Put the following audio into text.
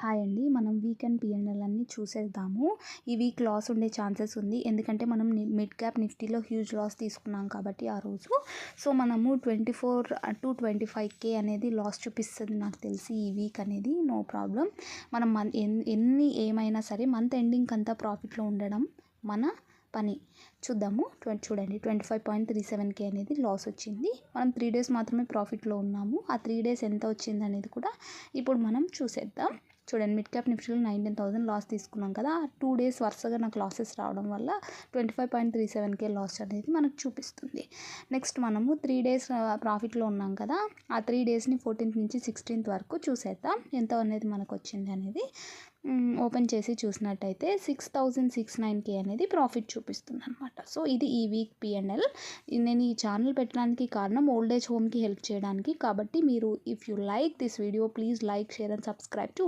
Hi అండి. మనం weekend PNL అన్నీ చూసేద్దాము. ఈ వీక్ లాస్ ఉండే ఛాన్సెస్ ఉంది. ఎందుకంటే మనం మిడ్ క్యాప్ నిఫ్టీలో హ్యూజ్ లాస్ తీసుకున్నాం కాబట్టి ఆ రోజు. సో మనము 24 to 25K అనేది లాస్ చూపిస్తుంది నాకు తెలిసి ఈ వీక్ అనేది. No problem. మనం ఎన్ని ఏమైనా సరే మంత్ ఎండింగ్ అంతా ప్రాఫిట్లో ఉండడం మన పని. చూద్దాము. చూడండి 25.37K అనేది లాస్ వచ్చింది. మనం 3 days మాత్రమే ప్రాఫిట్లో ఉన్నాము. ఆ 3 days ఎంత వచ్చింది అనేది కూడా ఇప్పుడు మనం చూసేద్దాం. చూడండి, మిడ్ క్యాప్ నిఫ్టీలో 19,000 లాస్ తీసుకున్నాం కదా. 2 days వరుసగా నాకు లాసెస్ రావడం వల్ల 25.37K లాస్ అనేది మనకు చూపిస్తుంది. నెక్స్ట్ మనము 3 days ప్రాఫిట్లో ఉన్నాం కదా. ఆ 3 daysని 14th నుంచి 16th వరకు చూసేద్దాం ఎంత అనేది మనకు వచ్చింది అనేది. ఓపెన్ చేసి చూసినట్టయితే 6,609K అనేది ప్రాఫిట్ చూపిస్తుంది అనమాట. సో ఇది ఈ వీక్ పిఎన్ఎల్. నేను ఈ ఛానల్ పెట్టడానికి కారణం ఓల్డ్ ఏజ్ హోమ్కి హెల్ప్ చేయడానికి. కాబట్టి మీరు if you like this video please like, share and subscribe to